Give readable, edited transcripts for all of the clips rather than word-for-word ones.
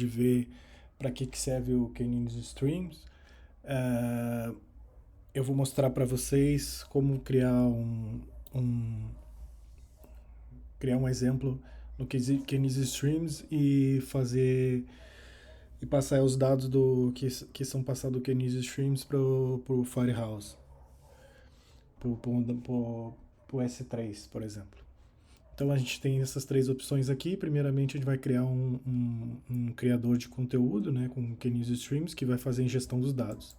de ver para que serve o K-News Streams, eu vou mostrar para vocês como um, criar um exemplo no K-News Streams e fazer e passar os dados que são passados do K-News Streams pro Firehouse, pro S3, por exemplo. Então a gente tem essas três opções aqui. Primeiramente a gente vai criar um criador de conteúdo, né, com K-News Streams, que vai fazer a ingestão dos dados.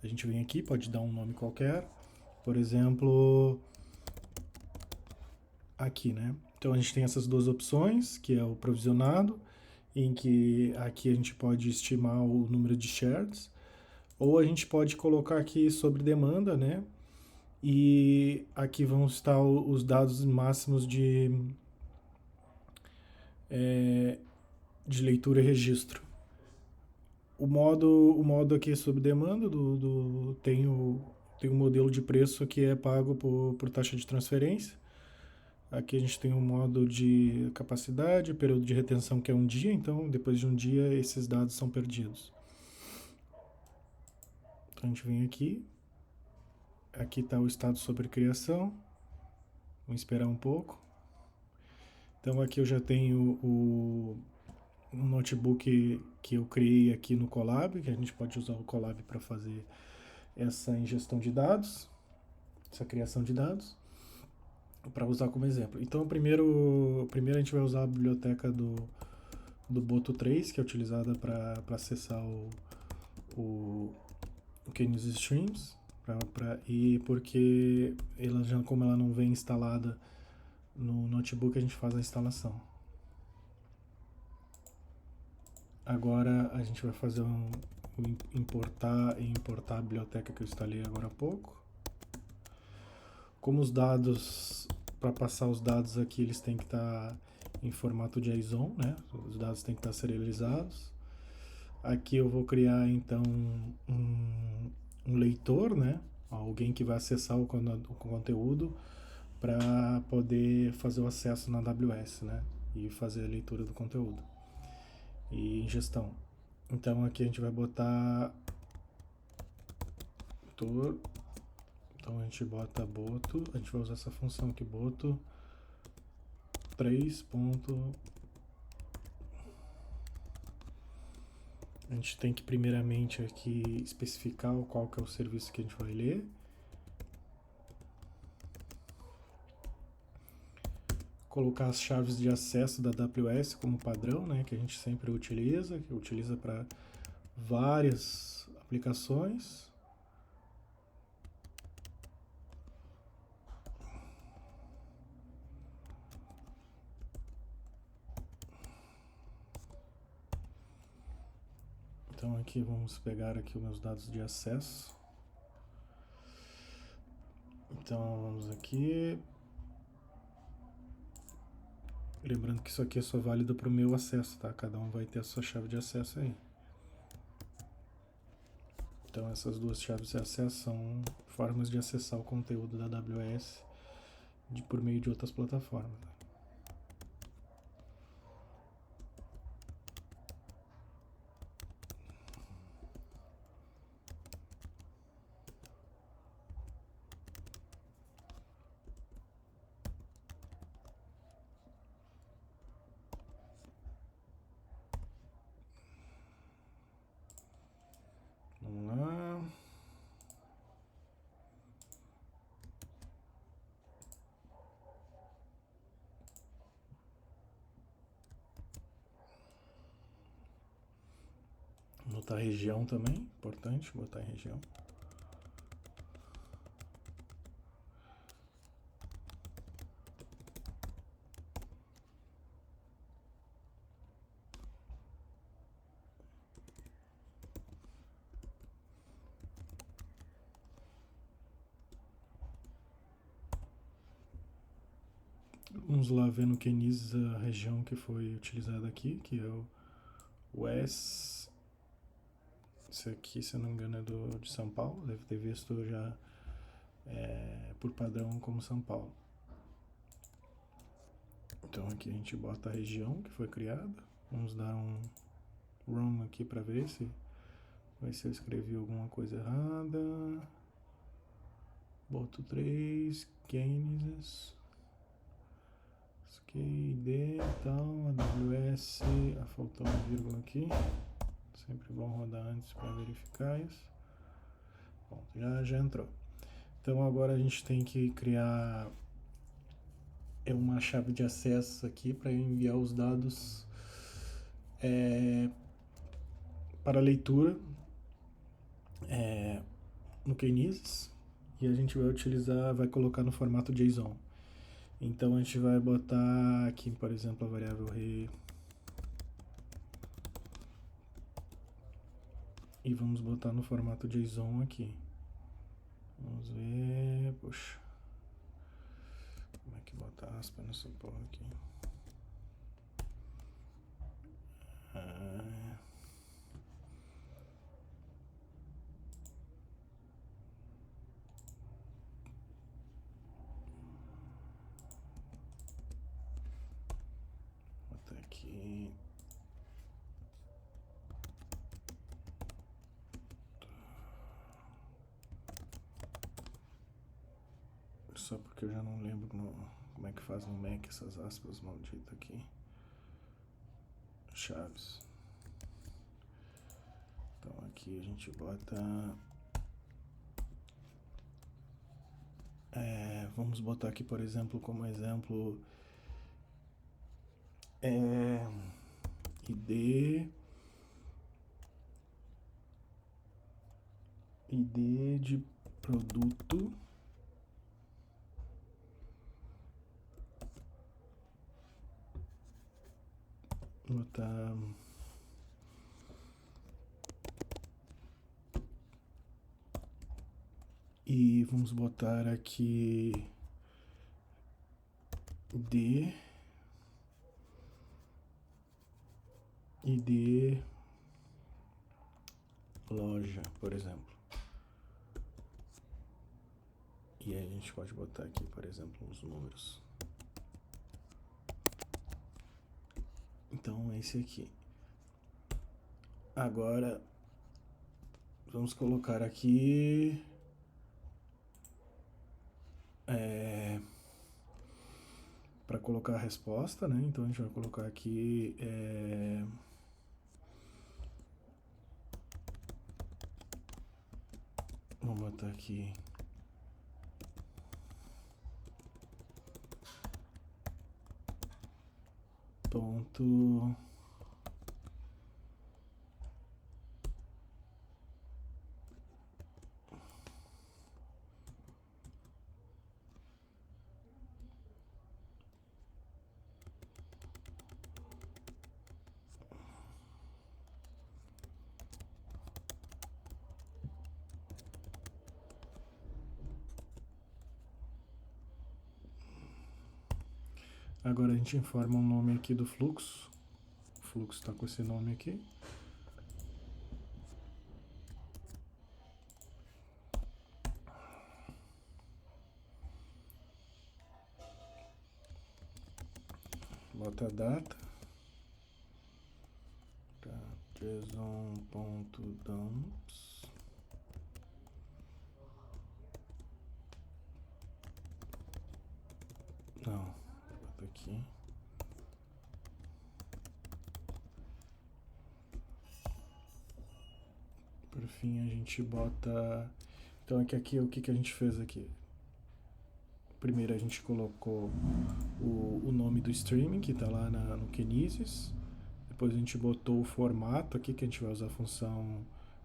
A gente vem aqui, pode dar um nome qualquer, por exemplo, aqui, né? Então a gente tem essas duas opções, que é o provisionado, em que aqui a gente pode estimar o número de shares, ou a gente pode colocar aqui sobre demanda, né? E aqui vão estar os dados máximos de leitura e registro. O modo aqui é sob demanda, tem um modelo de preço que é pago por taxa de transferência. Aqui a gente tem um modo de capacidade, período de retenção que é um dia, então depois de um dia esses dados são perdidos. Então a gente vem aqui está o estado sobre criação, vamos esperar um pouco. Então aqui eu já tenho um notebook que eu criei aqui no Colab, que a gente pode usar o Colab para fazer essa ingestão de dados, essa criação de dados, para usar como exemplo. Então primeiro a gente vai usar a biblioteca do Boto3, que é utilizada para acessar o K-News Streams, e porque como ela não vem instalada no notebook, a gente faz a instalação. Agora a gente vai fazer importar a biblioteca que eu instalei agora há pouco. Como os dados, para passar os dados aqui, eles têm que estar em formato JSON, né? Os dados têm que estar serializados. Aqui eu vou criar então um leitor, né? Alguém que vai acessar o conteúdo para poder fazer o acesso na AWS, né? E fazer a leitura do conteúdo e ingestão. Então aqui a gente vai botar leitor. Então a gente bota boto, a gente vai usar essa função aqui, boto 3. A gente tem que primeiramente aqui especificar qual que é o serviço que a gente vai ler. Colocar as chaves de acesso da AWS como padrão, né, que a gente sempre utiliza, que utiliza para várias aplicações. Então aqui vamos pegar aqui os meus dados de acesso. Então vamos aqui. Lembrando que isso aqui é só válido para o meu acesso, tá? Cada um vai ter a sua chave de acesso aí. Então essas duas chaves de acesso são formas de acessar o conteúdo da AWS por meio de outras plataformas. Vamos lá. Botar região também, importante botar em região. Vamos lá ver no Kenis a região que foi utilizada aqui, que é o S. Esse aqui, se eu não me engano, é de São Paulo. Deve ter visto já por padrão como São Paulo. Então aqui a gente bota a região que foi criada. Vamos dar run aqui para ver se eu escrevi alguma coisa errada. Boto 3, Genesis, SKD, tal, AWS, faltou uma vírgula aqui, sempre bom rodar antes para verificar isso. Bom, já entrou. Então agora a gente tem que criar uma chave de acesso aqui para enviar os dados para leitura no Kinesis, e a gente vai colocar no formato JSON. Então a gente vai botar aqui, por exemplo, a variável re e vamos botar no formato JSON aqui. Vamos ver, poxa, como é que bota aspa nessa porra aqui? Bota aqui. Só porque eu já não lembro como é que faz no Mac essas aspas malditas aqui. Chaves. Então aqui a gente bota... vamos botar aqui, por exemplo, como exemplo... ID de produto... botar e vamos botar aqui ID loja, por exemplo. E aí a gente pode botar aqui, por exemplo, os números. Então, esse aqui. Agora, vamos colocar aqui... para colocar a resposta, né? Então, a gente vai colocar aqui... vamos botar aqui... ponto... Agora a gente informa o nome aqui do fluxo. O fluxo está com esse nome aqui. Bota a data. Tá, JSON.dumps. Não, bota aqui. Por fim, a gente bota... Então, aqui o que a gente fez aqui? Primeiro a gente colocou o nome do streaming, que está lá no Kinesis. Depois a gente botou o formato aqui, que a gente vai usar a função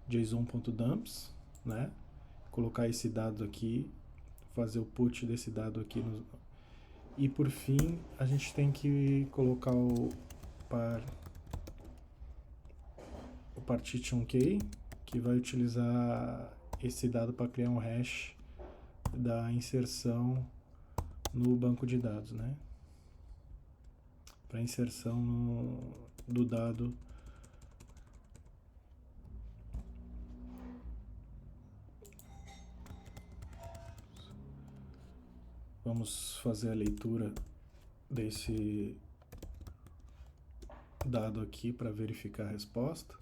json.dumps, né? Colocar esse dado aqui, fazer o put desse dado aqui. E por fim, a gente tem que colocar o partition key, que vai utilizar esse dado para criar um hash da inserção no banco de dados, né? Para inserção do dado vamos fazer a leitura dado aqui para verificar a resposta.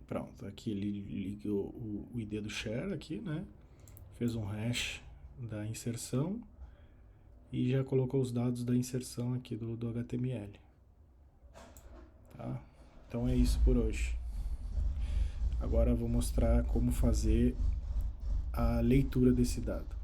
Pronto, aqui ele ligou o ID do share aqui, né? Fez um hash da inserção e já colocou os dados da inserção aqui do HTML. Tá? Então é isso por hoje. Agora eu vou mostrar como fazer a leitura desse dado.